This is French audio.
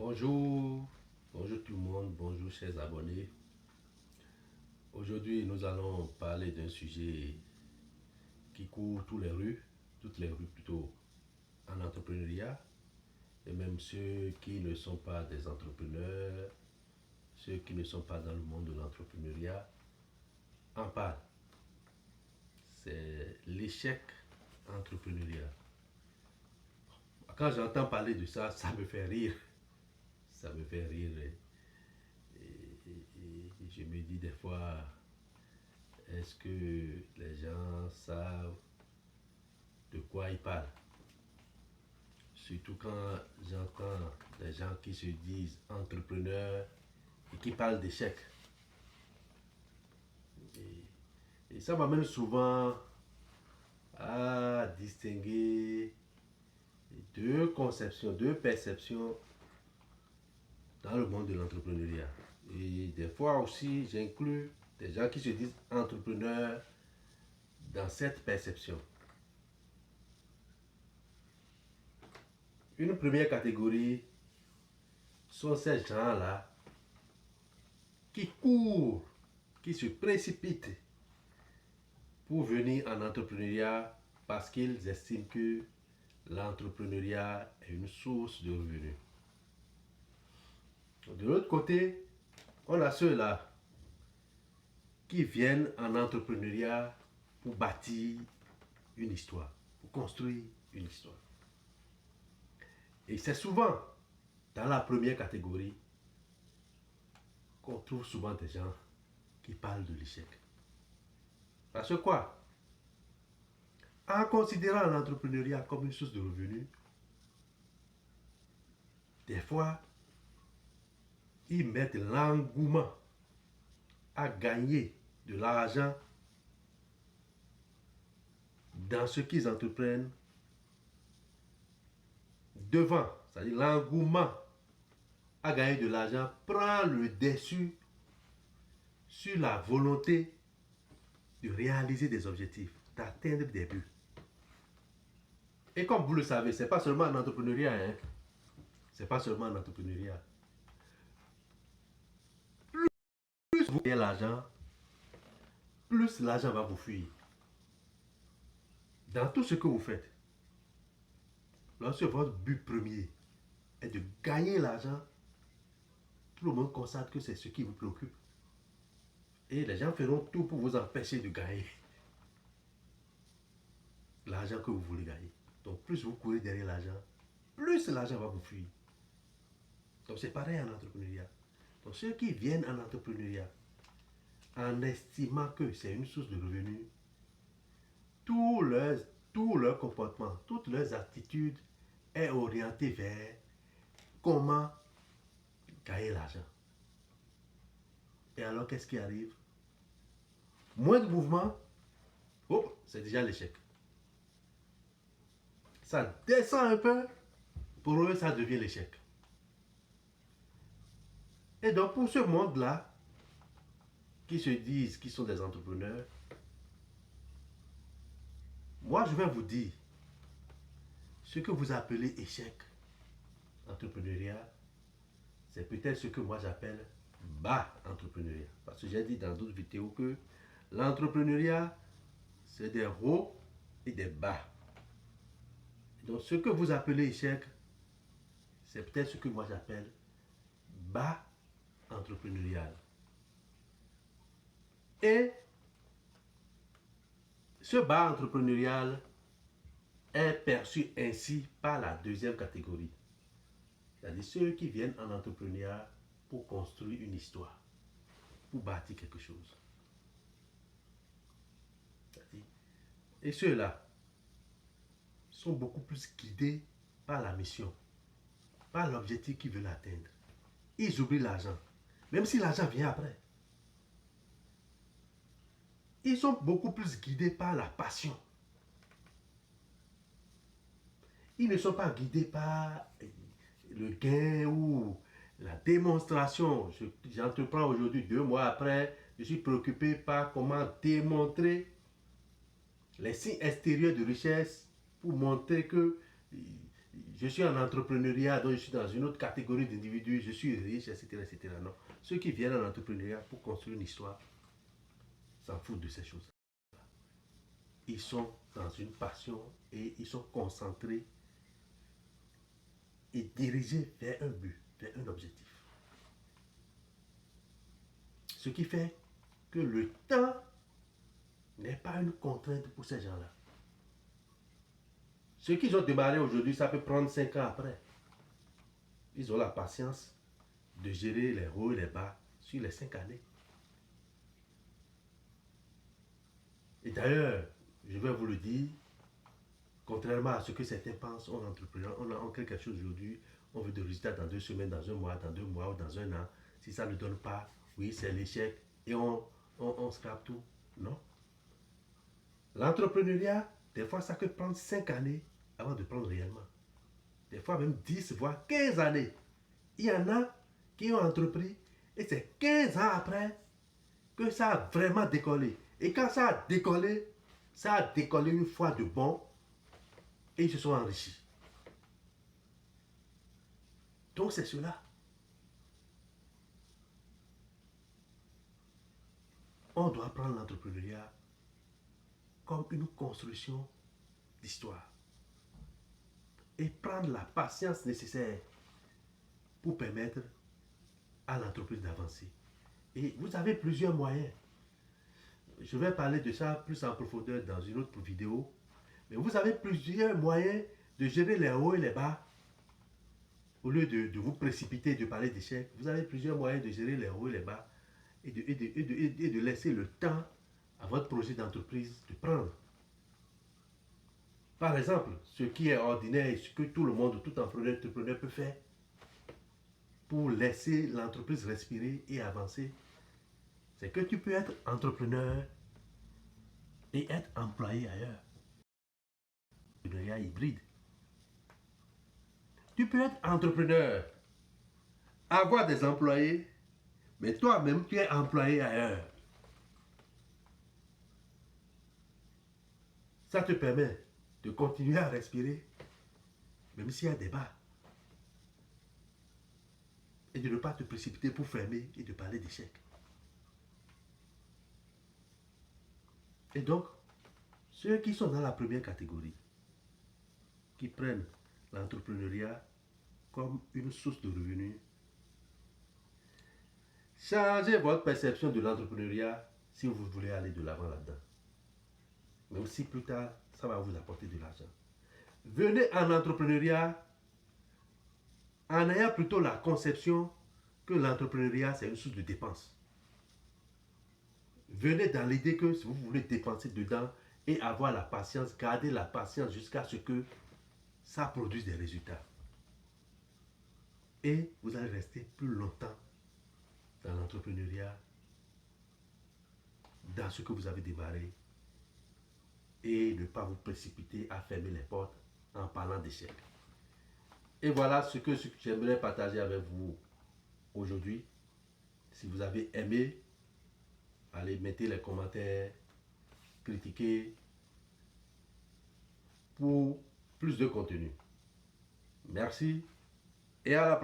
Bonjour, bonjour tout le monde, bonjour chers abonnés. Aujourd'hui, nous allons parler d'un sujet qui court toutes les rues plutôt, en entrepreneuriat, et même ceux qui ne sont pas des entrepreneurs, ceux qui ne sont pas dans le monde de l'entrepreneuriat, en parlent. C'est l'échec entrepreneurial. Quand j'entends parler de ça, ça me fait rire. Ça me fait rire. Et je me dis des fois, est-ce que les gens savent de quoi ils parlent? Surtout quand j'entends des gens qui se disent entrepreneurs et qui parlent d'échecs. Et ça m'amène souvent à distinguer deux conceptions, deux perceptions dans le monde de l'entrepreneuriat. Et des fois aussi, j'inclus des gens qui se disent entrepreneurs dans cette perception. Une première catégorie sont ces gens-là qui courent, qui se précipitent pour venir en entrepreneuriat parce qu'ils estiment que l'entrepreneuriat est une source de revenus. De l'autre côté, on a ceux-là qui viennent en entrepreneuriat pour bâtir une histoire, pour construire une histoire. Et c'est souvent dans la première catégorie qu'on trouve souvent des gens qui parlent de l'échec. Parce que quoi? En considérant l'entrepreneuriat comme une source de revenus, des fois, ils mettent l'engouement à gagner de l'argent dans ce qu'ils entreprennent devant. C'est-à-dire l'engouement à gagner de l'argent prend le dessus sur la volonté de réaliser des objectifs, d'atteindre des buts. Et comme vous le savez, ce n'est pas seulement en entrepreneuriat. C'est pas seulement en entrepreneuriat. Plus vous gagnez l'argent, plus l'argent va vous fuir. Dans tout ce que vous faites, lorsque votre but premier est de gagner l'argent, tout le monde constate que c'est ce qui vous préoccupe. Et les gens feront tout pour vous empêcher de gagner l'argent que vous voulez gagner. Donc plus vous courez derrière l'argent, plus l'argent va vous fuir. Donc c'est pareil en entrepreneuriat. Donc ceux qui viennent en entrepreneuriat en estimant que c'est une source de revenus, tout leur comportement, toutes leurs attitudes est orienté vers comment gagner l'argent. Et alors qu'est-ce qui arrive? Moins de mouvement, oh, c'est déjà l'échec. Ça descend un peu, pour eux ça devient l'échec. Et donc pour ce monde-là, qui se disent qu'ils sont des entrepreneurs, moi je vais vous dire, ce que vous appelez échec entrepreneuriat, c'est peut-être ce que moi j'appelle bas entrepreneuriat. Parce que j'ai dit dans d'autres vidéos que l'entrepreneuriat, c'est des hauts et des bas. Donc ce que vous appelez échec, c'est peut-être ce que moi j'appelle bas entrepreneurial. Et ce bas entrepreneurial est perçu ainsi par la deuxième catégorie. C'est-à-dire ceux qui viennent en entrepreneuriat pour construire une histoire, pour bâtir quelque chose. Et ceux-là sont beaucoup plus guidés par la mission, par l'objectif qu'ils veulent atteindre. Ils oublient l'argent, même si l'argent vient après. Ils sont beaucoup plus guidés par la passion. Ils ne sont pas guidés par le gain ou la démonstration. J'entreprends aujourd'hui, 2 mois après, je suis préoccupé par comment démontrer les signes extérieurs de richesse pour montrer que je suis en entrepreneuriat, donc je suis dans une autre catégorie d'individus, je suis riche, etc., etc. Non. Ceux qui viennent en entrepreneuriat pour construire une histoire s'en foutent de ces choses. Ils sont dans une passion et ils sont concentrés et dirigés vers un but, vers un objectif. Ce qui fait que le temps n'est pas une contrainte pour ces gens-là. Ce qu'ils ont démarré aujourd'hui, ça peut prendre 5 ans après. Ils ont la patience de gérer les hauts et les bas sur les 5 années. Et d'ailleurs, je vais vous le dire, contrairement à ce que certains pensent, on entrepreneur, on crée quelque chose aujourd'hui, on veut des résultats dans 2 semaines, dans un mois, dans 2 mois ou dans un an. Si ça ne donne pas, oui, c'est l'échec et on scrape tout. Non. L'entrepreneuriat, des fois, ça peut prendre 5 années avant de prendre réellement. Des fois même 10, voire 15 années. Il y en a qui ont entrepris et c'est 15 ans après que ça a vraiment décollé. Et quand ça a décollé une fois de bon et ils se sont enrichis. Donc c'est cela. On doit prendre l'entrepreneuriat comme une construction d'histoire et prendre la patience nécessaire pour permettre à l'entreprise d'avancer. Et vous avez plusieurs moyens. Je vais parler de ça plus en profondeur dans une autre vidéo. Mais vous avez plusieurs moyens de gérer les hauts et les bas. Au lieu de vous précipiter et de parler d'échec, vous avez plusieurs moyens de gérer les hauts et les bas et de laisser le temps à votre projet d'entreprise de prendre. Par exemple, ce qui est ordinaire et ce que tout le monde, tout entrepreneur peut faire pour laisser l'entreprise respirer et avancer, c'est que tu peux être entrepreneur et être employé ailleurs. L'entrepreneuriat hybride. Tu peux être entrepreneur, avoir des employés, mais toi-même, tu es employé ailleurs. Ça te permet de continuer à respirer, même s'il y a des bas. Et de ne pas te précipiter pour fermer et de parler d'échec. Et donc, ceux qui sont dans la première catégorie, qui prennent l'entrepreneuriat comme une source de revenus, changez votre perception de l'entrepreneuriat si vous voulez aller de l'avant là-dedans. Même si plus tard, ça va vous apporter de l'argent. Venez en entrepreneuriat en ayant plutôt la conception que l'entrepreneuriat, c'est une source de dépenses. Venez dans l'idée que si vous voulez dépenser dedans et avoir la patience, garder la patience jusqu'à ce que ça produise des résultats. Et vous allez rester plus longtemps dans l'entrepreneuriat, dans ce que vous avez démarré, et ne pas vous précipiter à fermer les portes en parlant d'échec. Et voilà ce que j'aimerais partager avec vous aujourd'hui. Si vous avez aimé, allez, mettez les commentaires, critiquez pour plus de contenu. Merci et à la prochaine.